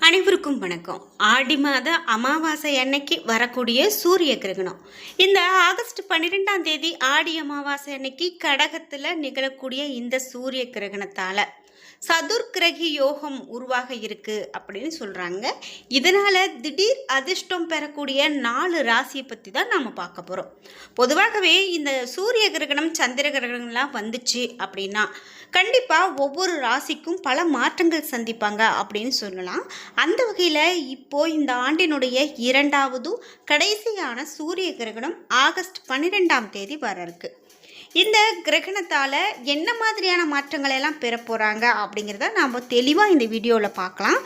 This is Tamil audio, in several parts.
அனைவருக்கும் வணக்கம். ஆடி மாத அமாவாசை அன்னைக்கு வரக்கூடிய சூரிய கிரகணம். இந்த ஆகஸ்ட் 12ஆம் தேதி ஆடி அமாவாசை அன்னைக்கு கடகத்தில் நிகழக்கூடிய இந்த சூரிய கிரகணத்தால் சதுர்கிரகி யோகம் உருவாக இருக்கு அப்படின்னு சொல்கிறாங்க. இதனால் திடீர் அதிர்ஷ்டம் பெறக்கூடிய 4 ராசியை பற்றி தான் நாம் பார்க்க போகிறோம். பொதுவாகவே இந்த சூரிய கிரகணம் சந்திர கிரகணம்லாம் வந்துச்சு அப்படின்னா கண்டிப்பாக ஒவ்வொரு ராசிக்கும் பல மாற்றங்கள் சந்திப்பாங்க அப்படின்னு சொல்லலாம். அந்த வகையில் இப்போது இந்த ஆண்டினுடைய 2வது கடைசியான சூரிய கிரகணம் ஆகஸ்ட் 12ஆம் தேதி வர இருக்கு. இந்த கிரகணத்தால் என்ன மாதிரியான மாற்றங்களை எல்லாம் பெற போகிறாங்க அப்படிங்கிறத நாம் தெளிவாக இந்த வீடியோவில் பார்க்கலாம்.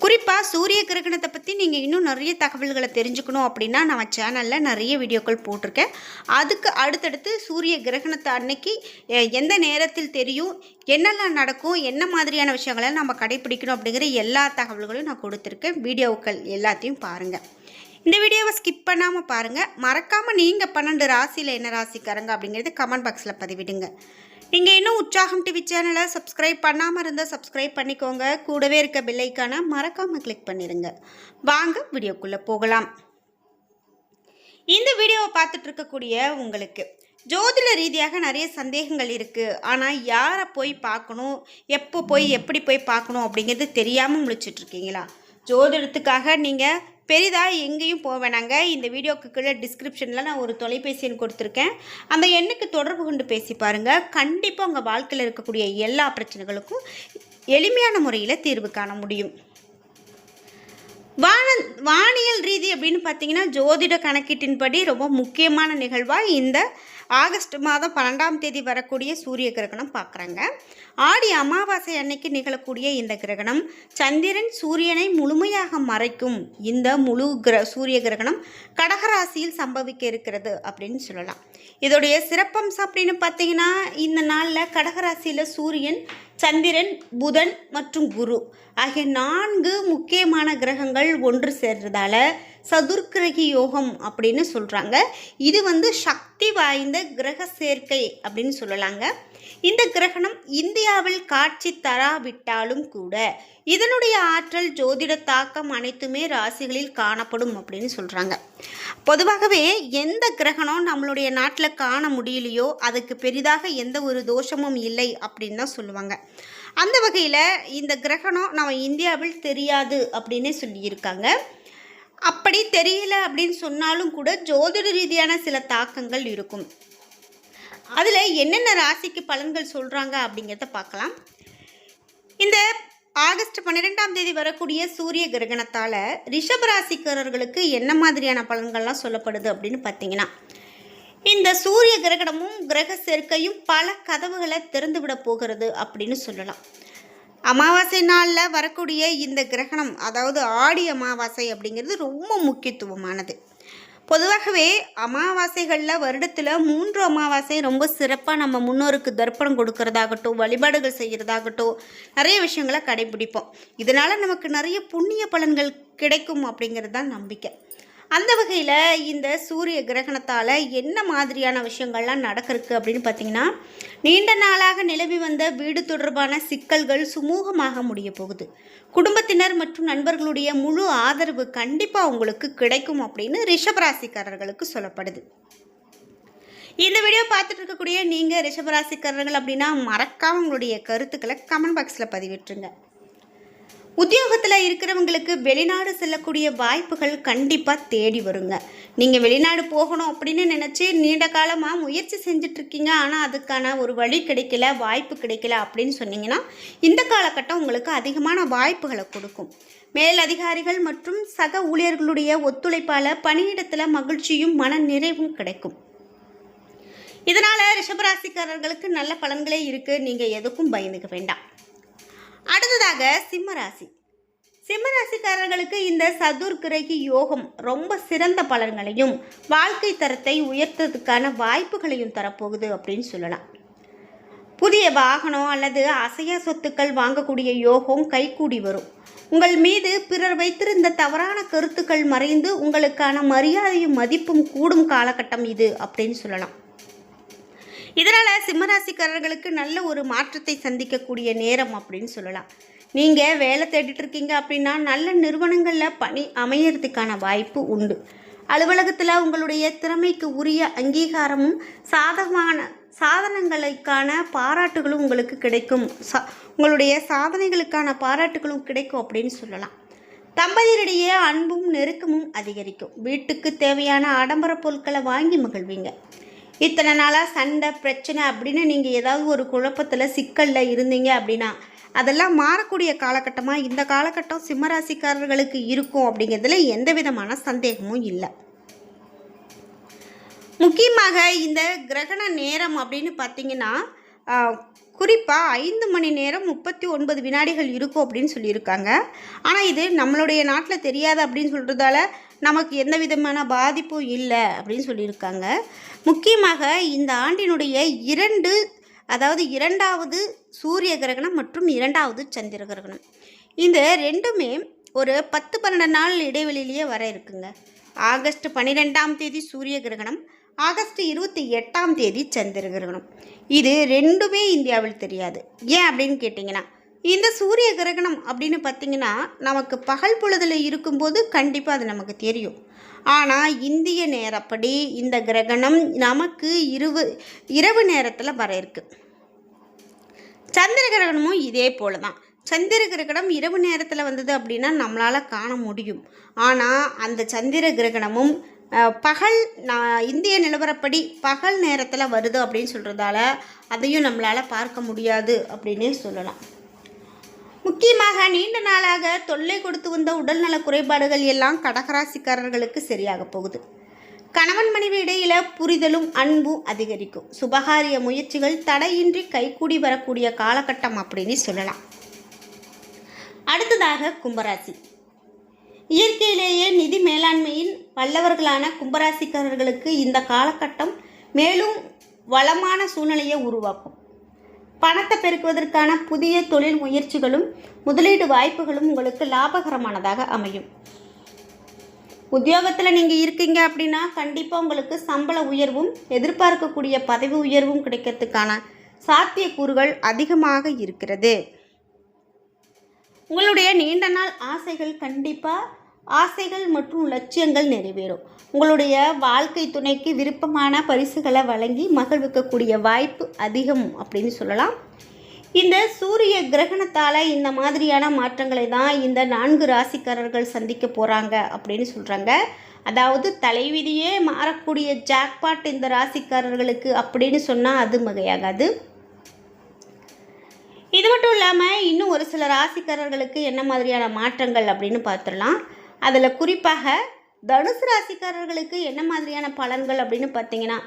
குறிப்பாக சூரிய கிரகணத்தை பற்றி நீங்கள் இன்னும் நிறைய தகவல்களை தெரிஞ்சுக்கணும் அப்படின்னா நம்ம சேனலில் நிறைய வீடியோக்கள் போட்டிருக்கேன். அதுக்கு அடுத்தடுத்து சூரிய கிரகணத்தை அன்னைக்கு எந்த நேரத்தில் தெரியும், என்னெல்லாம் நடக்கும், என்ன மாதிரியான விஷயங்களை நம்ம கடைப்பிடிக்கணும் அப்படிங்கிற எல்லா தகவல்களையும் நான் கொடுத்துருக்கேன். வீடியோக்கள் எல்லாத்தையும் பாருங்கள். இந்த வீடியோவை ஸ்கிப் பண்ணாமல் பாருங்கள். மறக்காமல் நீங்கள் 12 ராசியில் என்ன ராசிக்காரங்க அப்படிங்கிறது கமெண்ட் பாக்ஸில் பதிவிடுங்க. நீங்கள் இன்னும் உற்சாகம் டிவி சேனலை சப்ஸ்கிரைப் பண்ணாமல் இருந்தால் சப்ஸ்கிரைப் பண்ணிக்கோங்க. கூடவே இருக்க பெல் ஐக்கானை மறக்காமல் கிளிக் பண்ணிடுங்க. வாங்க வீடியோக்குள்ளே போகலாம். இந்த வீடியோவை பார்த்துட்டு இருக்கக்கூடிய உங்களுக்கு ஜோதிட ரீதியாக நிறைய சந்தேகங்கள் இருக்குது. ஆனால் யாரை போய் பார்க்கணும், எப்போ போய் எப்படி போய் பார்க்கணும் அப்படிங்கிறது தெரியாமல் முழிச்சிட்ருக்கீங்களா? ஜோதிடத்துக்காக நீங்கள் பெரிதாக எங்கேயும் போக வேணாங்க. இந்த வீடியோக்கு கீழே டிஸ்கிரிப்ஷனில் நான் ஒரு தொலைபேசி எண் கொடுத்துருக்கேன். அந்த எண்ணுக்கு தொடர்பு கொண்டு பேசி பாருங்கள். கண்டிப்பாக உங்கள் வாழ்க்கையில் இருக்கக்கூடிய எல்லா பிரச்சனைகளுக்கும் எளிமையான முறையில் தீர்வு காண முடியும். வானியல் ரீதி அப்படின்னு பார்த்தீங்கன்னா ஜோதிட கணக்கீட்டின்படி ரொம்ப முக்கியமான நிகழ்வாக இந்த ஆகஸ்ட் மாதம் 12ஆம் தேதி வரக்கூடிய சூரிய கிரகணம் பார்க்குறாங்க. ஆடி அமாவாசை அன்னைக்கு நிகழக்கூடிய இந்த கிரகணம் சந்திரன் சூரியனை முழுமையாக மறைக்கும். இந்த முழு சூரிய கிரகணம் கடகராசியில் சம்பவிக்க இருக்கிறது அப்படின்னு சொல்லலாம். இதோடைய சிறப்பம்சம் அப்படின்னு பார்த்தீங்கன்னா இந்த நாளில் கடகராசியில் சூரியன், சந்திரன், புதன் மற்றும் குரு ஆகிய 4 முக்கியமான கிரகங்கள் ஒன்று சேர்றதால சதுர்கிரகி யோகம் அப்படின்னு சொல்கிறாங்க. இது சக்தி வாய்ந்த கிரக சேர்க்கை அப்படின்னு சொல்லலாங்க. இந்த கிரகணம் இந்தியாவில் காட்சி தராவிட்டாலும் கூட இதனுடைய ஆற்றல், ஜோதிட தாக்கம் அனைத்துமே ராசிகளில் காணப்படும் அப்படின்னு சொல்கிறாங்க. பொதுவாகவே எந்த கிரகணம் நம்மளுடைய நாட்டில் காண முடியலையோ அதுக்கு பெரிதாக எந்த ஒரு தோஷமும் இல்லை அப்படின்னு தான் சொல்லுவாங்க. அந்த வகையில் இந்த கிரகணம் நம்ம இந்தியாவில் தெரியாது அப்படின்னு சொல்லியிருக்காங்க. அப்படி தெரியல அப்படின்னு சொன்னாலும் கூட ஜோதிட ரீதியான சில தாக்கங்கள் இருக்கும். அதில் என்னென்ன ராசிக்கு பலன்கள் சொல்கிறாங்க அப்படிங்கிறத பார்க்கலாம். இந்த ஆகஸ்ட் 12ஆம் தேதி வரக்கூடிய சூரிய கிரகணத்தால் ரிஷபராசிக்காரர்களுக்கு என்ன மாதிரியான பலன்கள்லாம் சொல்லப்படுது அப்படின்னு பார்த்தீங்கன்னா, இந்த சூரிய கிரகணமும் கிரக சேர்க்கையும் பல கதவுகளை திறந்து விட போகிறது அப்படின்னு சொல்லலாம். அமாவாசை நாளில் வரக்கூடிய இந்த கிரகணம், அதாவது ஆடி அமாவாசை அப்படிங்கிறது ரொம்ப முக்கியத்துவமானது. பொதுவாகவே அமாவாசைகளில் வருடத்தில் 3 அமாவாசை ரொம்ப சிறப்பாக நம்ம முன்னோருக்கு தர்ப்பணம் கொடுக்கறதாகட்டும், வழிபாடுகள் செய்கிறதாகட்டும் நிறைய விஷயங்களை கடைபிடிப்போம். இதனால் நமக்கு நிறைய புண்ணிய பலன்கள் கிடைக்கும் அப்படிங்கிறது தான் நம்பிக்கை. அந்த வகையில் இந்த சூரிய கிரகணத்தால் என்ன மாதிரியான விஷயங்கள்லாம் நடக்கிறதுக்கு அப்படின்னு பார்த்தீங்கன்னா, நீண்ட நாளாக நிலவி வந்த வீடு தொடர்பான சிக்கல்கள் சுமூகமாக முடிய போகுது. குடும்பத்தினர் மற்றும் நண்பர்களுடைய முழு ஆதரவு கண்டிப்பாக உங்களுக்கு கிடைக்கும் அப்படின்னு ரிஷபராசிக்காரர்களுக்கு சொல்லப்படுது. இந்த வீடியோ பார்த்துட்டு இருக்கக்கூடிய நீங்கள் ரிஷபராசிக்காரர்கள் அப்படின்னா மறக்காமல் உங்களுடைய கருத்துக்களை கமெண்ட் பாக்ஸில் பதிவிட்டுருங்க. உத்தியோகத்தில் இருக்கிறவங்களுக்கு வெளிநாடு செல்லக்கூடிய வாய்ப்புகள் கண்டிப்பாக தேடி வருங்க. நீங்கள் வெளிநாடு போகணும் அப்படின்னு நினச்சி நீண்ட காலமாக முயற்சி செஞ்சிட்ருக்கீங்க, ஆனால் அதுக்கான ஒரு வழி கிடைக்கல, வாய்ப்பு கிடைக்கல அப்படின்னு சொன்னீங்கன்னா இந்த காலகட்டம் உங்களுக்கு அதிகமான வாய்ப்புகளை கொடுக்கும். மேல் அதிகாரிகள் மற்றும் சக ஊழியர்களுடைய ஒத்துழைப்பால் பணியிடத்தில் மகிழ்ச்சியும் மன நிறைவும் கிடைக்கும். இதனால் ரிஷபராசிக்காரர்களுக்கு நல்ல பலன்களே இருக்குது. நீங்கள் எதுக்கும் பயந்துக்க வேண்டாம். அடுத்ததாக சிம்மராசி. சிம்மராசிக்காரர்களுக்கு இந்த சதுர்கிரகி யோகம் ரொம்ப சிறந்த பலன்களையும் வாழ்க்கை தரத்தை உயர்த்துறதுக்கான வாய்ப்புகளையும் தரப்போகுது அப்படின்னு சொல்லலாம். புதிய வாகனம் அல்லது அசையா சொத்துக்கள் வாங்கக்கூடிய யோகம் கைகூடி வரும். உங்கள் மீது பிறர் வைத்திருந்த தவறான கருத்துக்கள் மறைந்து உங்களுக்கான மரியாதையும் மதிப்பும் கூடும் காலகட்டம் இது அப்படின்னு சொல்லலாம். இதனால் சிம்மராசிக்காரர்களுக்கு நல்ல ஒரு மாற்றத்தை சந்திக்கக்கூடிய நேரம் அப்படின்னு சொல்லலாம். நீங்கள் வேலை தேடிட்டு இருக்கீங்க அப்படின்னா நல்ல நிறுவனங்களில் பணி அமையறதுக்கான வாய்ப்பு உண்டு. அலுவலகத்தில் உங்களுடைய திறமைக்கு உரிய அங்கீகாரமும் சாதனைகளுக்கான பாராட்டுகளும் உங்களுக்கு கிடைக்கும். உங்களுடைய சாதனைகளுக்கான பாராட்டுகளும் கிடைக்கும் அப்படின்னு சொல்லலாம். தம்பதியரிடையே அன்பும் நெருக்கமும் அதிகரிக்கும். வீட்டுக்கு தேவையான ஆடம்பர பொருட்களை வாங்கி மகிழ்வீங்க. இத்தனை நாளாக சண்டை பிரச்சனை அப்படின்னு நீங்கள் ஏதாவது ஒரு குழப்பத்தில் சிக்கலில் இருந்தீங்க அப்படின்னா அதெல்லாம் மாறக்கூடிய காலகட்டமாக இந்த காலகட்டம் சிம்மராசிக்காரர்களுக்கு இருக்கும் அப்படிங்கிறதுல எந்த விதமான சந்தேகமும் இல்லை. முக்கியமாக இந்த கிரகண நேரம் அப்படின்னு பார்த்தீங்கன்னா குறிப்பாக 5 மணி நேரம் 39 வினாடிகள் இருக்கும் அப்படின்னு சொல்லியிருக்காங்க. ஆனால் இது நம்மளுடைய நாட்டில் தெரியாது அப்படின்னு சொல்கிறதால நமக்கு எந்த விதமான பாதிப்பும் இல்லை அப்படின்னு சொல்லியிருக்காங்க. முக்கியமாக இந்த ஆண்டினுடைய இரண்டாவது சூரிய கிரகணம் மற்றும் 2வது சந்திர கிரகணம், இந்த ரெண்டுமே ஒரு 10-12 நாள் இடைவெளியிலேயே வர இருக்குங்க. ஆகஸ்ட் 12ஆம் தேதி சூரிய கிரகணம், ஆகஸ்ட் 28ஆம் தேதி சந்திர கிரகணம். இது ரெண்டுமே இந்தியாவில் தெரியாது. ஏன் அப்படின்னு கேட்டிங்கன்னா, இந்த சூரிய கிரகணம் அப்படின்னு பார்த்திங்கன்னா நமக்கு பகல் பொழுதில் இருக்கும்போது கண்டிப்பாக அது நமக்கு தெரியும். ஆனால் இந்திய நேரப்படி இந்த கிரகணம் நமக்கு இரவு நேரத்தில் வர இருக்கு. சந்திர கிரகணமும் இதே போல தான். சந்திர கிரகணம் இரவு நேரத்தில் வந்தது அப்படின்னா நம்மளால் காண முடியும். ஆனால் அந்த சந்திர கிரகணமும் இந்திய நிலவரப்படி பகல் நேரத்தில் வருது அப்படின்னு சொல்கிறதால அதையும் நம்மளால் பார்க்க முடியாது அப்படின்னே சொல்லலாம். முக்கியமாக நீண்ட நாளாக தொல்லை கொடுத்து வந்த உடல்நல குறைபாடுகள் எல்லாம் கடகராசிக்காரர்களுக்கு சரியாக போகுது. கணவன் மனைவி இடையில புரிதலும் அன்பும் அதிகரிக்கும். சுபகாரிய முயற்சிகள் தடையின்றி கைகூடி வரக்கூடிய காலகட்டம் அப்படின்னு சொல்லலாம். அடுத்ததாக கும்பராசி. இயற்கையிலேயே நிதி மேலாண்மையில் வல்லவர்களான கும்பராசிக்காரர்களுக்கு இந்த காலகட்டம் மேலும் வளமான சூழ்நிலையை உருவாக்கும். பணத்தை பெருக்குவதற்கான புதிய தொழில் முயற்சிகளும் முதலீடு வாய்ப்புகளும் உங்களுக்கு லாபகரமானதாக அமையும். உத்தியோகத்தில் நீங்கள் இருக்கீங்க அப்படின்னா கண்டிப்பாக உங்களுக்கு சம்பள உயர்வும் எதிர்பார்க்கக்கூடிய பதவி உயர்வும் கிடைக்கிறதுக்கான சாத்தியக்கூறுகள் அதிகமாக இருக்கிறது. உங்களுடைய நீண்ட நாள் ஆசைகள் மற்றும் லட்சியங்கள் நிறைவேறும். உங்களுடைய வாழ்க்கை துணைக்கு விருப்பமான பரிசுகளை வழங்கி மகிழ்விக்கக்கூடிய வாய்ப்பு அதிகம் அப்படின்னு சொல்லலாம். இந்த சூரிய கிரகணத்தால் இந்த மாதிரியான மாற்றங்களை தான் இந்த 4 ராசிக்காரர்கள் சந்திக்க போகிறாங்க அப்படின்னு சொல்கிறாங்க. அதாவது தலைவிதியே மாறக்கூடிய ஜாக்பாட் இந்த ராசிக்காரர்களுக்கு அப்படின்னு சொன்னால் அது மிகையாகாது. இது மட்டும் இல்லாமல் இன்னும் ஒரு சில ராசிக்காரர்களுக்கு என்ன மாதிரியான மாற்றங்கள் அப்படின்னு பார்த்துடலாம். அதில் குறிப்பாக தனுசு ராசிக்காரர்களுக்கு என்ன மாதிரியான பலன்கள் அப்படின்னு பார்த்தீங்கன்னா,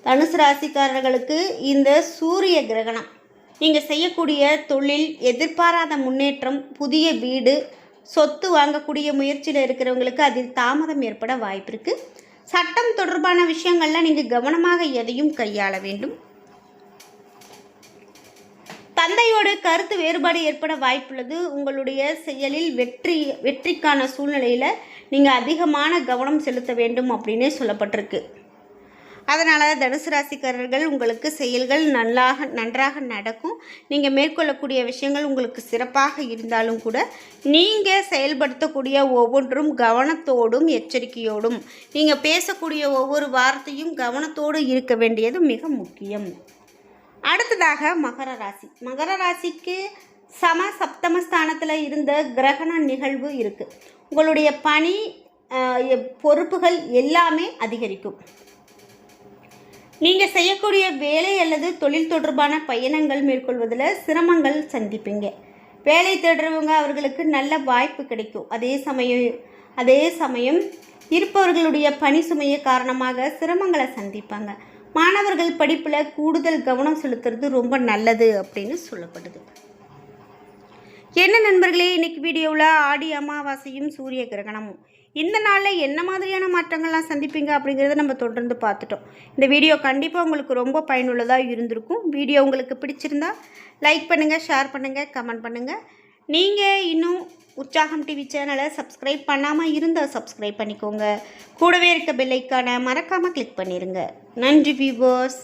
தனுசு ராசிக்காரர்களுக்கு இந்த சூரிய கிரகணம் நீங்கள் செய்யக்கூடிய தொழில், எதிர்பாராத முன்னேற்றம், புதிய வீடு, சொத்து வாங்கக்கூடிய முயற்சியில் இருக்கிறவங்களுக்கு அதில் தாமதம் ஏற்பட வாய்ப்பு இருக்குது. சட்டம் தொடர்பான விஷயங்களில் நீங்கள் கவனமாக எதையும் கையாள வேண்டும். தந்தையோடு கருத்து வேறுபாடு ஏற்பட வாய்ப்புள்ளது. உங்களுடைய செயலில் வெற்றிக்கான சூழ்நிலையில் நீங்கள் அதிகமான கவனம் செலுத்த வேண்டும் அப்படின்னே சொல்லப்பட்டிருக்கு. அதனால் தனுசு ராசிக்காரர்கள் உங்களுக்கு செயல்கள் நன்றாக நடக்கும். நீங்கள் மேற்கொள்ளக்கூடிய விஷயங்கள் உங்களுக்கு சிறப்பாக இருந்தாலும் கூட நீங்கள் செயல்படுத்தக்கூடிய ஒவ்வொன்றும் கவனத்தோடும் எச்சரிக்கையோடும், நீங்கள் பேசக்கூடிய ஒவ்வொரு வார்த்தையும் கவனத்தோடு இருக்க வேண்டியது மிக முக்கியம். அடுத்ததாக மகர ராசி. மகர ராசிக்கு சப்தமஸ்தானத்தில் இருந்த கிரகண நிகழ்வு இருக்குது. உங்களுடைய பணி பொறுப்புகள் எல்லாமே அதிகரிக்கும். நீங்கள் செய்யக்கூடிய வேலை அல்லது தொழில் தொடர்பான பயணங்கள் மேற்கொள்வதில் சிரமங்கள் சந்திப்பீங்க. வேலை தேடுறவங்க அவர்களுக்கு நல்ல வாய்ப்பு கிடைக்கும். அதே சமயம் இருப்பவர்களுடைய பணி சுமையை காரணமாக சிரமங்களை சந்திப்பாங்க. மாணவர்கள் படிப்பில் கூடுதல் கவனம் செலுத்துறது ரொம்ப நல்லது அப்படின்னு சொல்லப்படுது. என்ன நண்பர்களே, இன்றைக்கி வீடியோவில் ஆடி அமாவாசையும் சூரிய கிரகணமும் இந்த நாளில் என்ன மாதிரியான மாற்றங்கள்லாம் சந்திப்பீங்க அப்படிங்கிறத நம்ம தொடர்ந்து பார்த்துட்டோம். இந்த வீடியோ கண்டிப்பாக உங்களுக்கு ரொம்ப பயனுள்ளதாக இருந்திருக்கும். வீடியோ உங்களுக்கு பிடிச்சிருந்தா லைக் பண்ணுங்கள், ஷேர் பண்ணுங்கள், கமெண்ட் பண்ணுங்கள். நீங்கள் இன்னும் உற்சாகம் டிவி சேனலை சப்ஸ்கிரைப் பண்ணாமல் இருந்தால் சப்ஸ்கிரைப் பண்ணிக்கோங்க. கூடவே இருக்க பெல் ஐக்கானை மறக்காமல் கிளிக் பண்ணிடுங்க. நன்றி வியூவர்ஸ்.